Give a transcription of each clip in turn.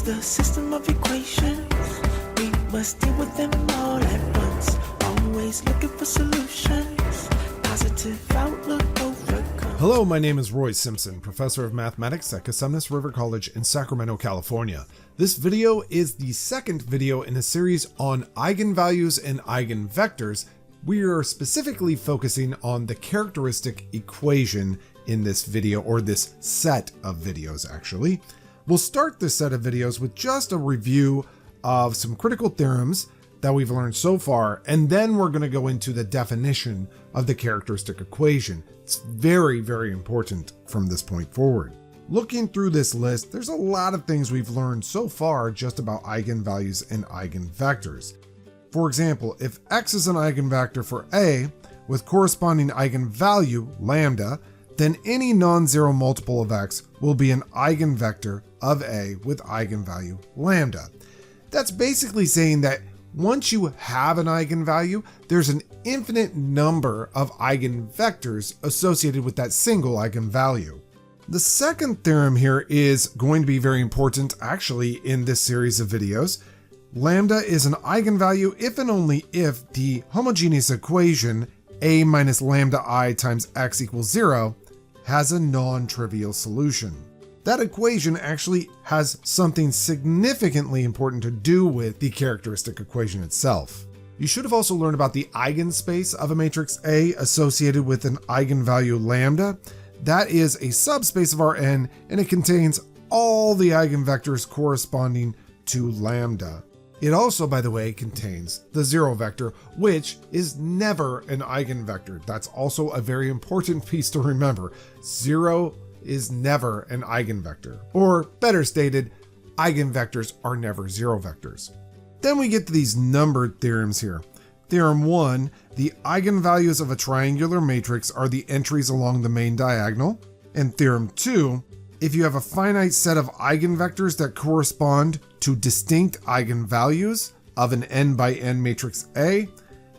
the system of equations. We must deal with them all at once. Always looking for solutions. Positive outlook overcome. Hello, my name is Roy Simpson, professor of mathematics at Cosumnes River College in Sacramento, California. This video is the second video in a series on eigenvalues and eigenvectors. We are specifically focusing on the characteristic equation in this video, or this set of videos actually. We'll start this set of videos with just a review of some critical theorems that we've learned so far, and then we're going to go into the definition of the characteristic equation. It's very, very important from this point forward. Looking through this list, there's a lot of things we've learned so far just about eigenvalues and eigenvectors. For example, if x is an eigenvector for A with corresponding eigenvalue lambda, then any non-zero multiple of x will be an eigenvector of A with eigenvalue lambda. That's basically saying that once you have an eigenvalue, there's an infinite number of eigenvectors associated with that single eigenvalue. The second theorem here is going to be very important actually in this series of videos. Lambda is an eigenvalue if and only if the homogeneous equation A minus lambda I times x equals 0 has a non-trivial solution. That equation actually has something significantly important to do with the characteristic equation itself. You should have also learned about the eigenspace of a matrix A associated with an eigenvalue lambda. That is a subspace of Rn, and it contains all the eigenvectors corresponding to lambda. It also, by the way, contains the zero vector, which is never an eigenvector. That's also a very important piece to remember. Zero is never an eigenvector. Or better stated, eigenvectors are never zero vectors. Then we get to these numbered theorems here. Theorem 1, the eigenvalues of a triangular matrix are the entries along the main diagonal. And Theorem 2, if you have a finite set of eigenvectors that correspond to distinct eigenvalues of an n by n matrix A,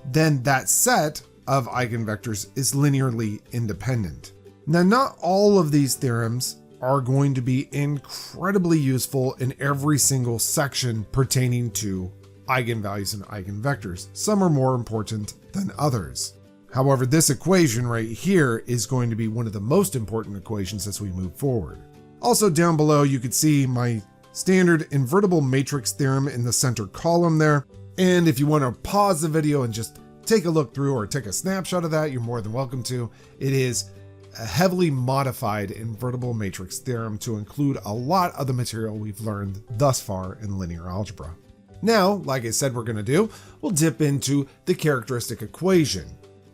then that set of eigenvectors is linearly independent. Now, not all of these theorems are going to be incredibly useful in every single section pertaining to eigenvalues and eigenvectors. Some are more important than others. However, this equation right here is going to be one of the most important equations as we move forward. Also down below, you could see my standard invertible matrix theorem in the center column there. And if you want to pause the video and just take a look through or take a snapshot of that, you're more than welcome to. It is a heavily modified invertible matrix theorem to include a lot of the material we've learned thus far in linear algebra. Now, like I said we're going to do, we'll dip into the characteristic equation.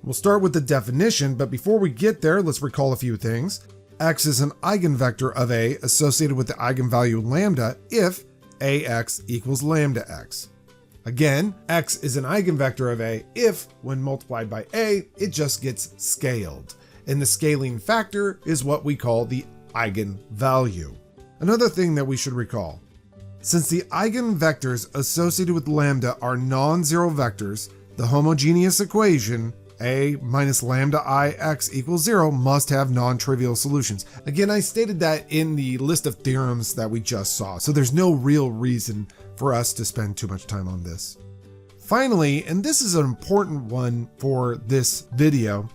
We'll start with the definition, but before we get there, let's recall a few things. X is an eigenvector of A associated with the eigenvalue lambda if Ax equals lambda x. Again, X is an eigenvector of A if, when multiplied by A, it just gets scaled. And the scaling factor is what we call the eigenvalue. Another thing that we should recall, since the eigenvectors associated with lambda are non-zero vectors, the homogeneous equation A minus lambda I x equals 0 must have non-trivial solutions. Again, I stated that in the list of theorems that we just saw, so there's no real reason for us to spend too much time on this. Finally, and this is an important one for this video,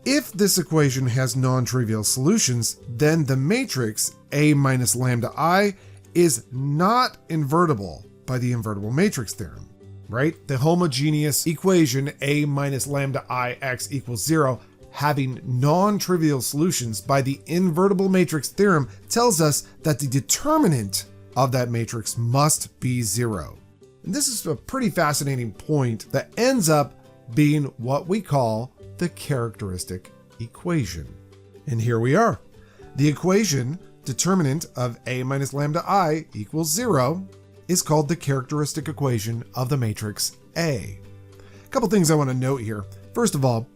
if this equation has non-trivial solutions, then the matrix A minus lambda I is not invertible by the invertible matrix theorem, right? The homogeneous equation A minus lambda I x equals 0 having non-trivial solutions by the invertible matrix theorem tells us that the determinant of that matrix must be 0. And this is a pretty fascinating point that ends up being what we call the characteristic equation. And here we are. The equation determinant of A minus lambda I equals 0 is called the characteristic equation of the matrix A. A couple things I want to note here. First of all,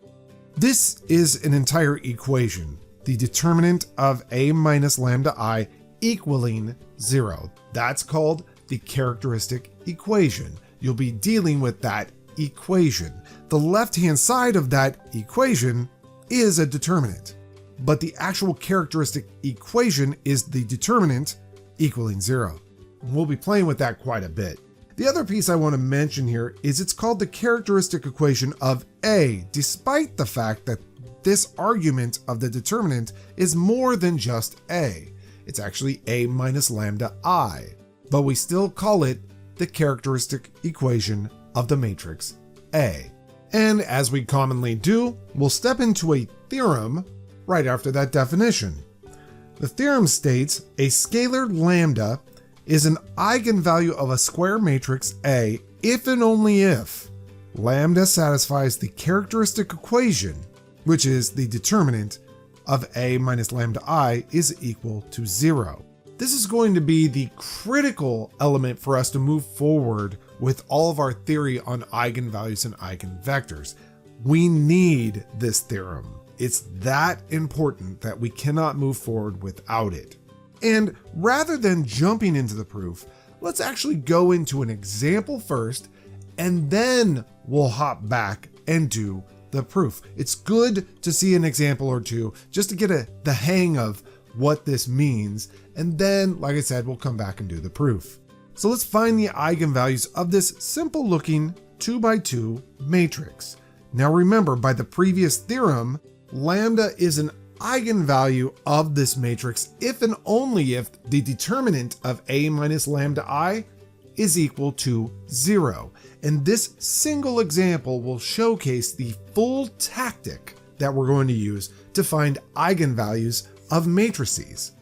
this is an entire equation, the determinant of A minus lambda I equaling 0. That's called the characteristic equation. You'll be dealing with that equation. The left-hand side of that equation is a determinant, but the actual characteristic equation is the determinant equaling 0. We'll be playing with that quite a bit. The other piece I want to mention here is it's called the characteristic equation of A, despite the fact that this argument of the determinant is more than just A. It's actually A minus lambda I, but we still call it the characteristic equation of the matrix A. And as we commonly do, we'll step into a theorem right after that definition. The theorem states a scalar lambda is an eigenvalue of a square matrix A if and only if lambda satisfies the characteristic equation, which is the determinant of A minus lambda I is equal to 0. This is going to be the critical element for us to move forward with all of our theory on eigenvalues and eigenvectors. We need this theorem. It's that important that we cannot move forward without it. And rather than jumping into the proof, let's actually go into an example first, and then we'll hop back and do the proof. It's good to see an example or two just to get the hang of what this means, and then, like I said, we'll come back and do the proof. So let's find the eigenvalues of this simple looking 2x2 matrix. Now remember, by the previous theorem, lambda is an eigenvalue of this matrix if and only if the determinant of A minus lambda I is equal to 0. And this single example will showcase the full tactic that we're going to use to find eigenvalues of matrices.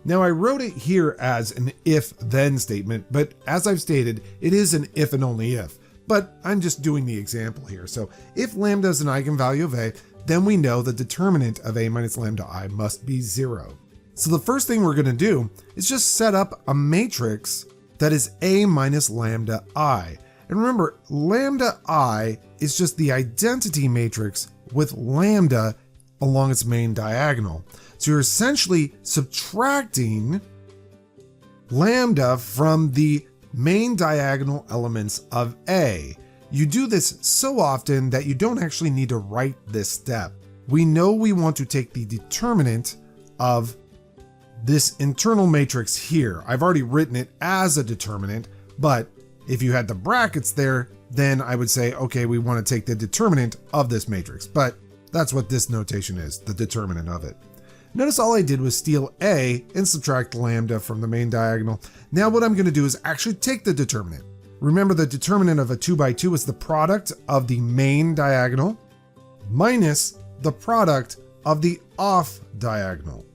Now I wrote it here as an if-then statement, but as I've stated, it is an if and only if. But I'm just doing the example here. So if lambda is an eigenvalue of A, then we know the determinant of A minus lambda I must be 0. So the first thing we're going to do is just set up a matrix that is A minus lambda I. And remember, lambda I is just the identity matrix with lambda along its main diagonal. So you're essentially subtracting lambda from the main diagonal elements of A. You do this so often that you don't actually need to write this step. We know we want to take the determinant of this internal matrix here. I've already written it as a determinant, but if you had the brackets there, then I would say, okay, we want to take the determinant of this matrix, but that's what this notation is, the determinant of it. Notice all I did was steal A and subtract lambda from the main diagonal. Now what I'm going to do is actually take the determinant. Remember, the determinant of a 2x2 is the product of the main diagonal minus the product of the off diagonal.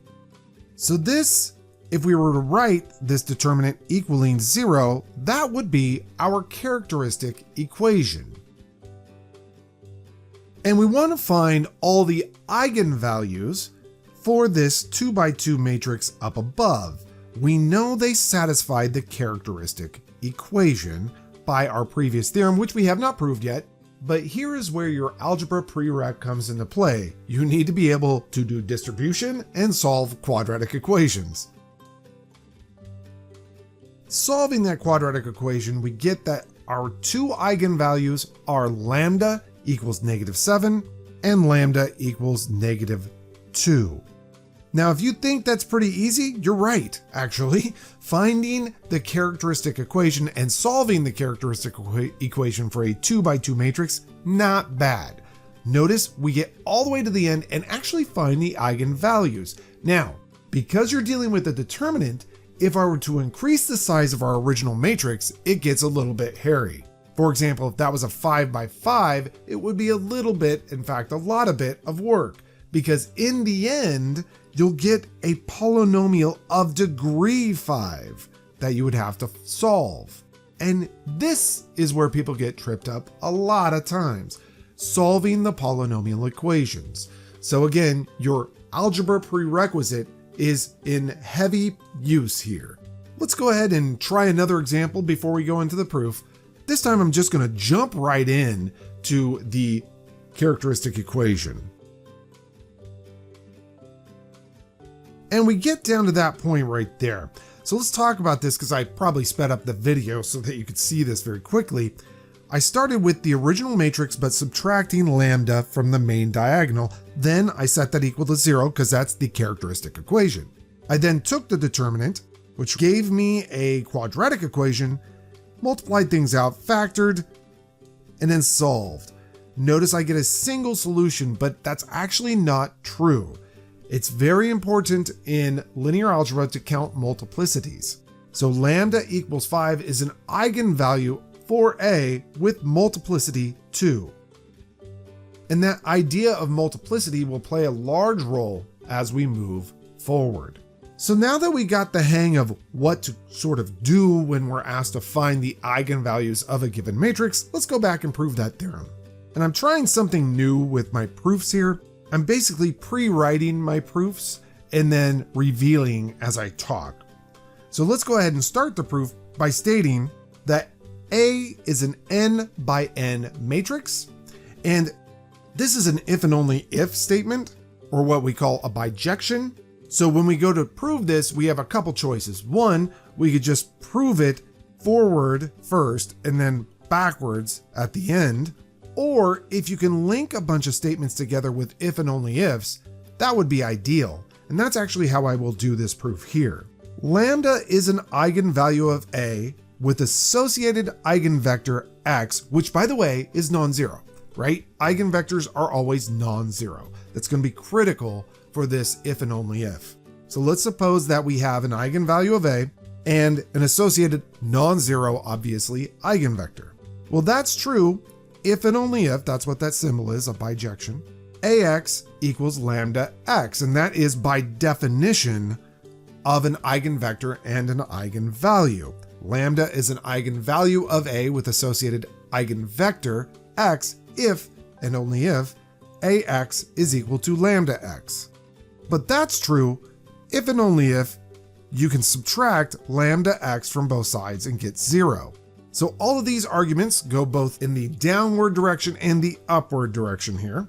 So this, if we were to write this determinant equaling 0, that would be our characteristic equation. And we want to find all the eigenvalues for this 2x2 matrix up above. We know they satisfied the characteristic equation by our previous theorem, which we have not proved yet, but here is where your algebra prereq comes into play. You need to be able to do distribution and solve quadratic equations. Solving that quadratic equation, we get that our two eigenvalues are lambda equals -7 and lambda equals -2. Now, if you think that's pretty easy, you're right, actually. Finding the characteristic equation and solving the characteristic equation for a 2x2 matrix, not bad. Notice we get all the way to the end and actually find the eigenvalues. Now, because you're dealing with a determinant, if I were to increase the size of our original matrix, it gets a little bit hairy. For example, if that was a 5x5, it would be a little bit, in fact, a lot of bit of work, because in the end, you'll get a polynomial of degree 5 that you would have to solve. And this is where people get tripped up a lot of times, solving the polynomial equations. So again, your algebra prerequisite is in heavy use here. Let's go ahead and try another example before we go into the proof. This time I'm just going to jump right in to the characteristic equation. And we get down to that point right there. So let's talk about this, because I probably sped up the video so that you could see this very quickly. I started with the original matrix, but subtracting lambda from the main diagonal. Then I set that equal to 0, because that's the characteristic equation. I then took the determinant, which gave me a quadratic equation, multiplied things out, factored, and then solved. Notice I get a single solution, but that's actually not true. It's very important in linear algebra to count multiplicities. So lambda equals 5 is an eigenvalue for A with multiplicity 2. And that idea of multiplicity will play a large role as we move forward. So now that we got the hang of what to sort of do when we're asked to find the eigenvalues of a given matrix, let's go back and prove that theorem. And I'm trying something new with my proofs here. I'm basically pre-writing my proofs and then revealing as I talk. So let's go ahead and start the proof by stating that A is an n by n matrix, and this is an if and only if statement, or what we call a bijection. So when we go to prove this, we have a couple choices. One, we could just prove it forward first and then backwards at the end. Or if you can link a bunch of statements together with if and only ifs, that would be ideal. And that's actually how I will do this proof here. Lambda is an eigenvalue of A with associated eigenvector x, which by the way is non-zero, right? Eigenvectors are always non-zero. That's going to be critical for this if and only if. So let's suppose that we have an eigenvalue of A and an associated non-zero, obviously, eigenvector. Well, that's true if and only if, that's what that symbol is, a bijection, ax equals lambda x, and that is by definition of an eigenvector and an eigenvalue. Lambda is an eigenvalue of A with associated eigenvector x if and only if ax is equal to lambda x. But that's true if and only if you can subtract lambda x from both sides and get 0. So all of these arguments go both in the downward direction and the upward direction here.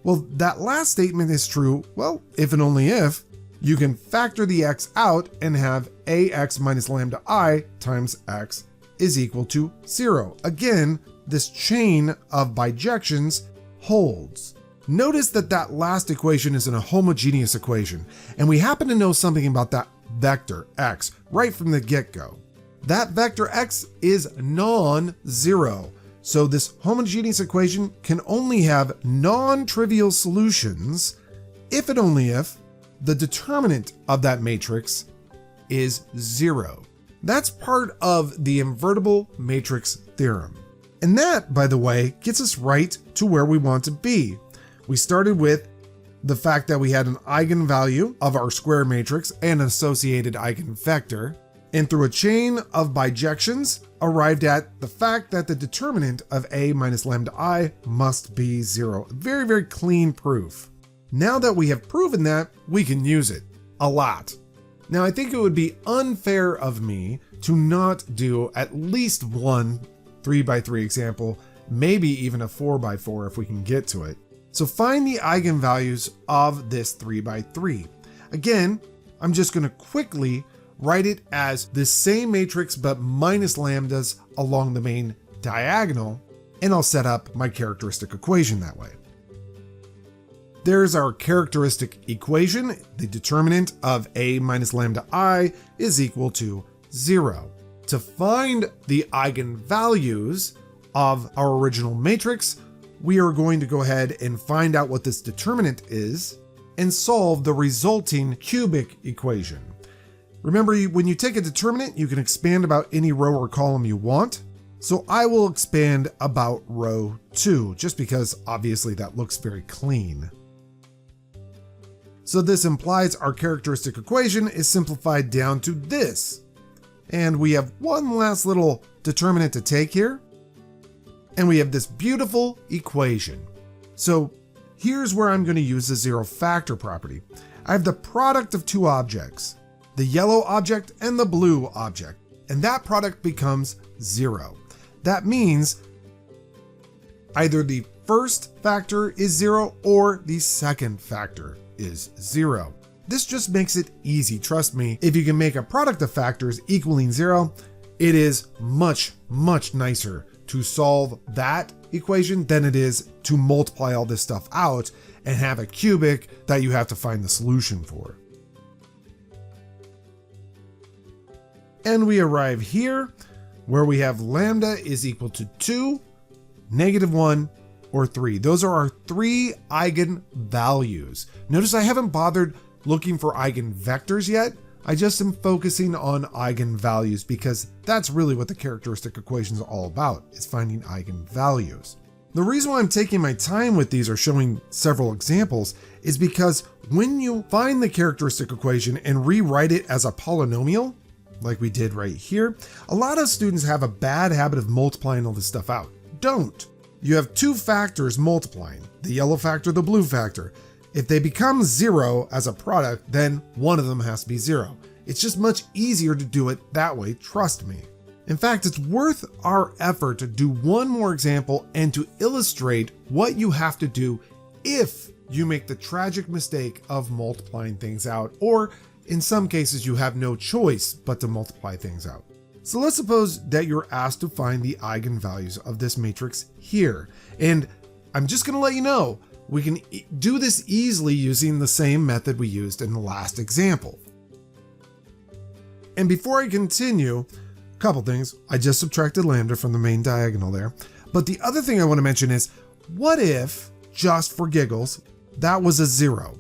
Well, that last statement is true, well, if and only if you can factor the x out and have ax minus lambda I times x is equal to 0. Again, this chain of bijections holds. Notice that that last equation is in a homogeneous equation, and we happen to know something about that vector x right from the get-go. That vector x is non-zero, so this homogeneous equation can only have non-trivial solutions if and only if the determinant of that matrix is 0. That's part of the invertible matrix theorem. And that, by the way, gets us right to where we want to be. We started with the fact that we had an eigenvalue of our square matrix and an associated eigenvector, and through a chain of bijections, arrived at the fact that the determinant of A minus lambda I must be 0. Very, very clean proof. Now that we have proven that, we can use it a lot. Now, I think it would be unfair of me to not do at least one 3x3 example, maybe even a 4x4 if we can get to it. So find the eigenvalues of this 3x3. Again, I'm just going to quickly write it as the same matrix but minus lambdas along the main diagonal, and I'll set up my characteristic equation that way. There's our characteristic equation. The determinant of A minus lambda I is equal to 0. To find the eigenvalues of our original matrix, we are going to go ahead and find out what this determinant is and solve the resulting cubic equation. Remember, when you take a determinant, you can expand about any row or column you want. So I will expand about row 2, just because obviously that looks very clean. So this implies our characteristic equation is simplified down to this. And we have one last little determinant to take here. And we have this beautiful equation. So here's where I'm going to use the zero factor property. I have the product of two objects, the yellow object and the blue object, and that product becomes 0. That means either the first factor is 0 or the second factor is 0. This just makes it easy. Trust me, if you can make a product of factors equaling 0, it is much, much nicer to solve that equation than it is to multiply all this stuff out and have a cubic that you have to find the solution for. And we arrive here where we have lambda is equal to 2, -1, or 3. Those are our 3 eigenvalues. Notice I haven't bothered looking for eigenvectors yet. I just am focusing on eigenvalues because that's really what the characteristic equation is all about, is finding eigenvalues. The reason why I'm taking my time with these or showing several examples is because when you find the characteristic equation and rewrite it as a polynomial, like we did right here, a lot of students have a bad habit of multiplying all this stuff out. Don't. You have 2 factors multiplying, the yellow factor, the blue factor. If they become 0 as a product, then one of them has to be 0. It's just much easier to do it that way, trust me. In fact, it's worth our effort to do one more example and to illustrate what you have to do if you make the tragic mistake of multiplying things out, or in some cases you have no choice but to multiply things out. So let's suppose that you're asked to find the eigenvalues of this matrix here. And I'm just going to let you know, we can do this easily using the same method we used in the last example. And before I continue, a couple things. I just subtracted lambda from the main diagonal there. But the other thing I want to mention is, what if, just for giggles, that was a 0?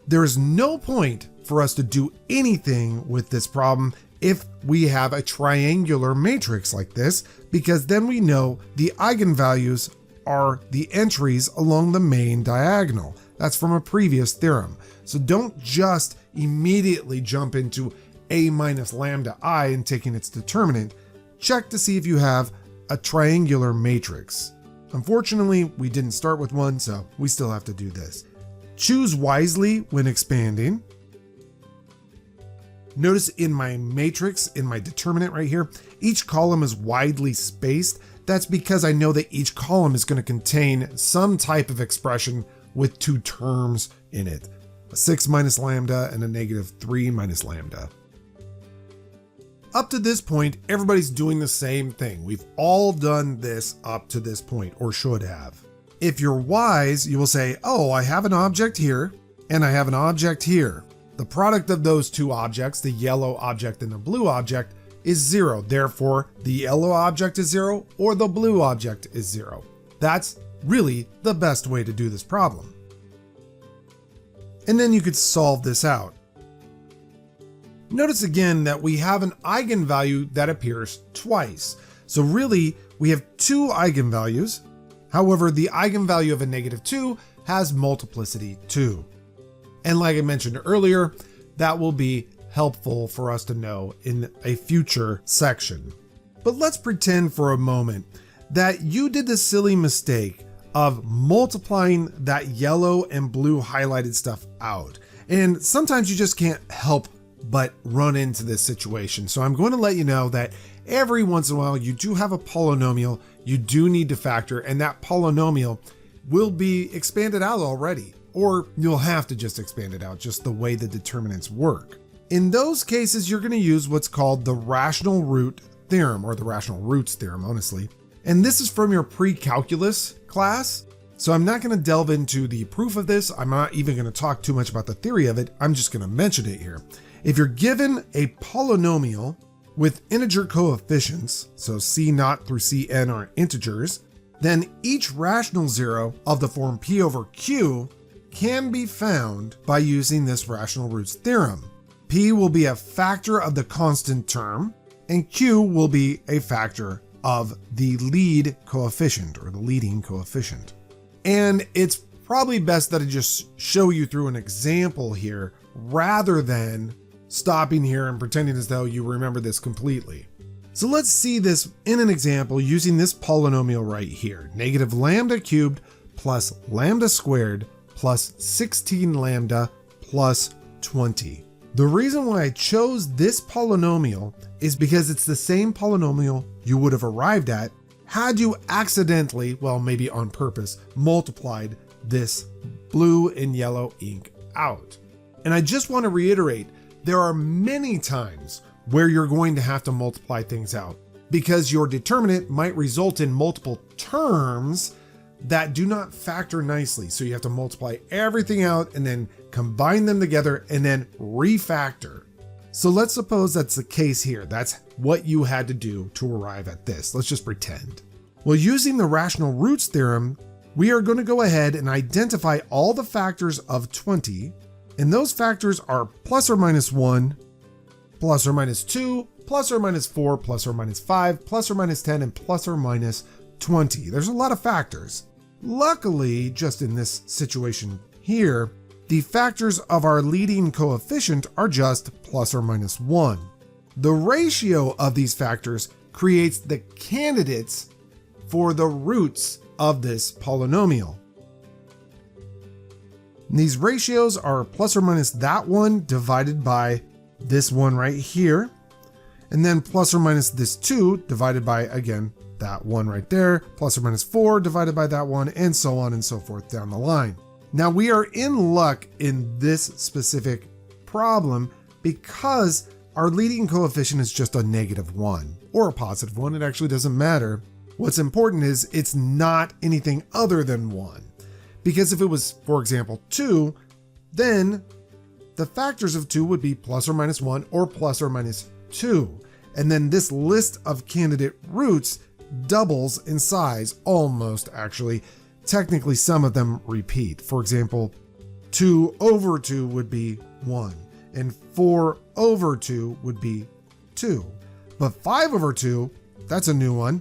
There is no point for us to do anything with this problem if we have a triangular matrix like this, because then we know the eigenvalues are the entries along the main diagonal. That's from a previous theorem. So don't just immediately jump into a minus lambda I and taking its determinant. Check to see if you have a triangular matrix. Unfortunately, we didn't start with one, so we still have to do this. Choose wisely when expanding. Notice in my matrix, in my determinant right here, each column is widely spaced. That's because I know that each column is going to contain some type of expression with 2 terms in it. A 6 minus lambda and a -3 minus lambda. Up to this point, everybody's doing the same thing. We've all done this up to this point, or should have. If you're wise, you will say, oh, I have an object here, and I have an object here. The product of those 2 objects, the yellow object and the blue object, is 0. Therefore, the yellow object is 0 or the blue object is 0. That's really the best way to do this problem. And then you could solve this out. Notice again that we have an eigenvalue that appears twice. So really, we have 2 eigenvalues. However, the eigenvalue of a -2 has multiplicity 2. And like I mentioned earlier, that will be helpful for us to know in a future section. But let's pretend for a moment that you did the silly mistake of multiplying that yellow and blue highlighted stuff out. And sometimes you just can't help but run into this situation. So I'm going to let you know that every once in a while you do have a polynomial you do need to factor, and that polynomial will be expanded out already. Or you'll have to just expand it out, just the way the determinants work. In those cases, you're going to use what's called the rational root theorem, or the rational roots theorem, honestly. And this is from your pre-calculus class. So I'm not going to delve into the proof of this. I'm not even going to talk too much about the theory of it. I'm just going to mention it here. If you're given a polynomial with integer coefficients, so C0 through Cn are integers, then each rational zero of the form P over Q can be found by using this rational roots theorem. P will be a factor of the constant term, and Q will be a factor of the lead coefficient, or the leading coefficient. And it's probably best that I just show you through an example here, rather than stopping here and pretending as though you remember this completely. So let's see this in an example using this polynomial right here, negative lambda cubed plus lambda squared plus 16 lambda plus 20. The reason why I chose this polynomial is because it's the same polynomial you would have arrived at had you accidentally, well, maybe on purpose, multiplied this blue and yellow ink out. And I just want to reiterate, there are many times where you're going to have to multiply things out because your determinant might result in multiple terms that do not factor nicely. So you have to multiply everything out and then combine them together and then refactor. So let's suppose that's the case here. That's what you had to do to arrive at this. Let's just pretend. Well, using the rational roots theorem, we are going to go ahead and identify all the factors of 20. And those factors are plus or minus 1, plus or minus 2, plus or minus 4, plus or minus 5, plus or minus 10, and plus or minus 20. There's a lot of factors. Luckily, just in this situation here, the factors of our leading coefficient are just plus or minus 1. The ratio of these factors creates the candidates for the roots of this polynomial. And these ratios are plus or minus that one divided by this one right here, and then plus or minus this 2 divided by, again, that one right there, plus or minus 4 divided by that one, and so on and so forth down the line. Now we are in luck in this specific problem because our leading coefficient is just a -1 or a +1. It actually doesn't matter. What's important is it's not anything other than 1. Because if it was, for example, 2, then the factors of 2 would be plus or minus 1 or plus or minus 2. And then this list of candidate roots doubles in size, almost actually. Technically, some of them repeat. For example, 2 over 2 would be 1, and 4 over 2 would be 2. But 5 over 2, that's a new one.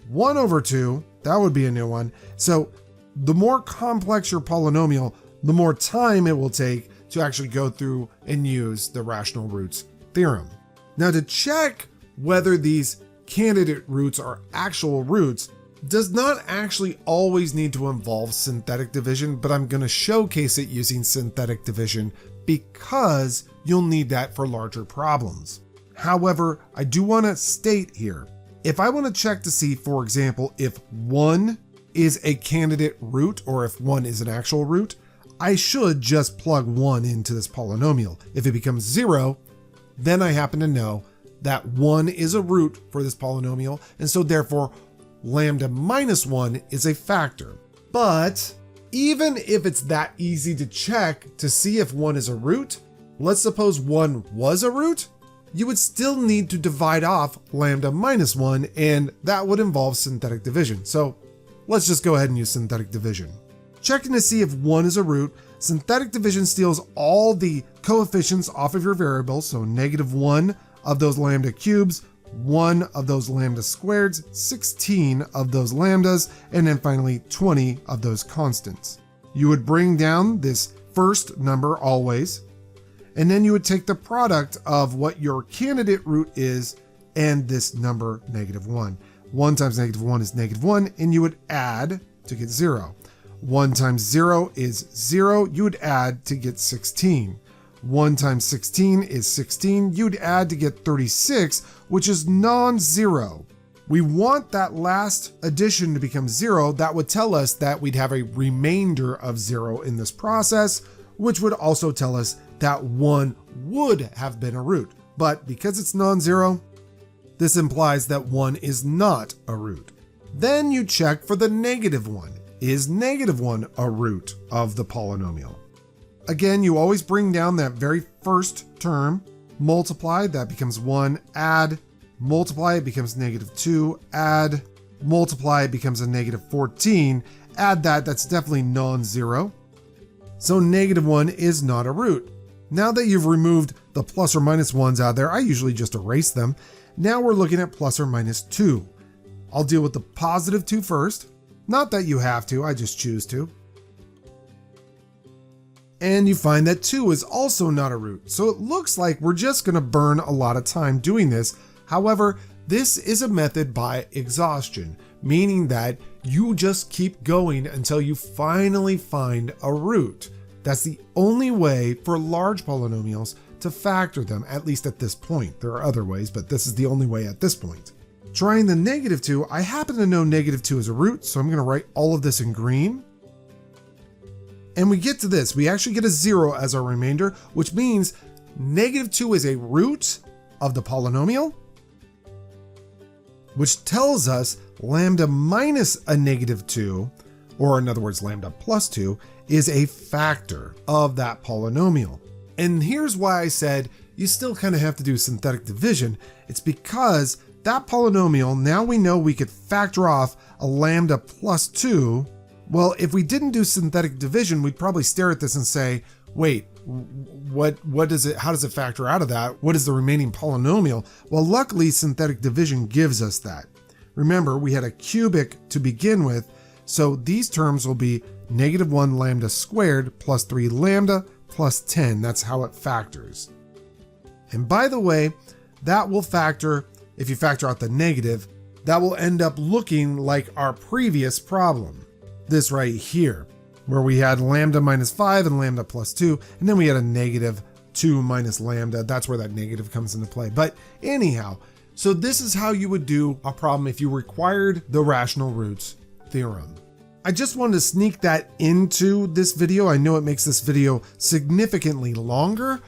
1 over 2, that would be a new one. So the more complex your polynomial, the more time it will take to actually go through and use the rational roots theorem. Now, to check whether these candidate roots are actual roots does not actually always need to involve synthetic division, but I'm going to showcase it using synthetic division because you'll need that for larger problems. However, I do want to state here, if I want to check to see, for example, if 1 is a candidate root or if 1 is an actual root, I should just plug 1 into this polynomial. If it becomes 0, then I happen to know that 1 is a root for this polynomial, and so therefore lambda minus 1 is a factor. But even if it's that easy to check to see if 1 is a root, let's suppose 1 was a root, you would still need to divide off lambda minus 1, and that would involve synthetic division. So let's just go ahead and use synthetic division. Checking to see if 1 is a root, synthetic division steals all the coefficients off of your variables, so -1 of those lambda cubes, 1 of those lambda squareds, 16 of those lambdas, and then finally 20 of those constants. You would bring down this first number always, and then you would take the product of what your candidate root is and this number -1. 1 times -1 is -1, and you would add to get 0. 1 times 0 is 0, you would add to get 16. 1 times 16 is 16, you'd add to get 36, which is non-zero. We want that last addition to become 0. That would tell us that we'd have a remainder of 0 in this process, which would also tell us that 1 would have been a root. But because it's non-zero, this implies that 1 is not a root. Then you check for the -1. Is -1 a root of the polynomial? Again, you always bring down that very first term, multiply, that becomes 1, add, multiply, it becomes -2, add, multiply, it becomes a -14, add that, that's definitely non-zero. So -1 is not a root. Now that you've removed the plus or minus ones out there, I usually just erase them. Now we're looking at plus or minus 2. I'll deal with the +2 first. Not that you have to, I just choose to. And you find that 2 is also not a root. So it looks like we're just going to burn a lot of time doing this. However, this is a method by exhaustion, meaning that you just keep going until you finally find a root. That's the only way for large polynomials to factor them, at least at this point. There are other ways, but this is the only way at this point. Trying the -2, I happen to know -2 is a root, so I'm going to write all of this in green. And we get to this, we actually get a 0 as our remainder, which means -2 is a root of the polynomial, which tells us lambda minus a -2, or in other words, lambda plus 2, is a factor of that polynomial. And here's why I said you still kind of have to do synthetic division. It's because that polynomial, now we know we could factor off a lambda plus 2. Well, if we didn't do synthetic division, we'd probably stare at this and say, wait, what does it, how does it factor out of that? What is the remaining polynomial? Well, luckily synthetic division gives us that. Remember, we had a cubic to begin with, so these terms will be -1 lambda squared plus 3 lambda plus 10. That's how it factors. And by the way, that will factor, if you factor out the negative, that will end up looking like our previous problem. This right here, where we had lambda minus 5 and lambda plus 2, and then we had a -2 minus lambda. That's where that negative comes into play. But anyhow, so this is how you would do a problem if you required the rational roots theorem. I just wanted to sneak that into this video. I know it makes this video significantly longer,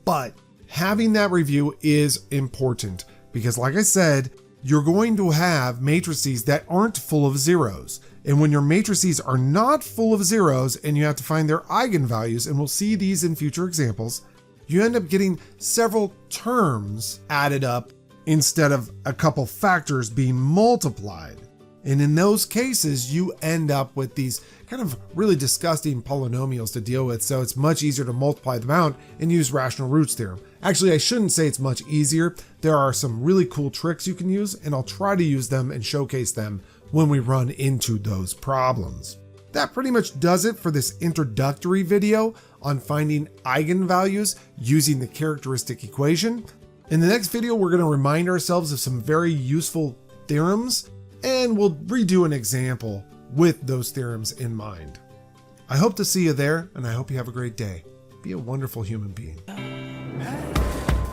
but having that review is important because, like I said, you're going to have matrices that aren't full of zeros. And when your matrices are not full of zeros and you have to find their eigenvalues, and we'll see these in future examples, you end up getting several terms added up instead of a couple factors being multiplied. And in those cases, you end up with these kind of really disgusting polynomials to deal with. So it's much easier to multiply them out and use rational roots theorem. Actually, I shouldn't say it's much easier. There are some really cool tricks you can use, and I'll try to use them and showcase them when we run into those problems. That pretty much does it for this introductory video on finding eigenvalues using the characteristic equation. In the next video, we're going to remind ourselves of some very useful theorems, and we'll redo an example with those theorems in mind. I hope to see you there, and I hope you have a great day. Be a wonderful human being.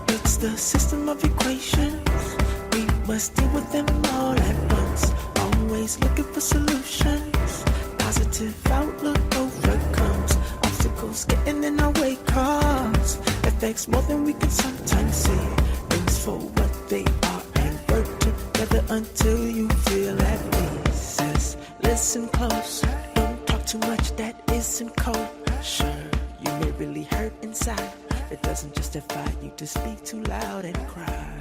It's the system of equations. We must deal with them all at once. Always looking for solutions. Positive outlook overcomes obstacles getting in our way. Cause affects more than we can sometimes see. Things for what they are and work together until you feel at peace. Says, listen close, don't talk too much that isn't cold. Sure, you may really hurt inside. It doesn't justify you to speak too loud and cry.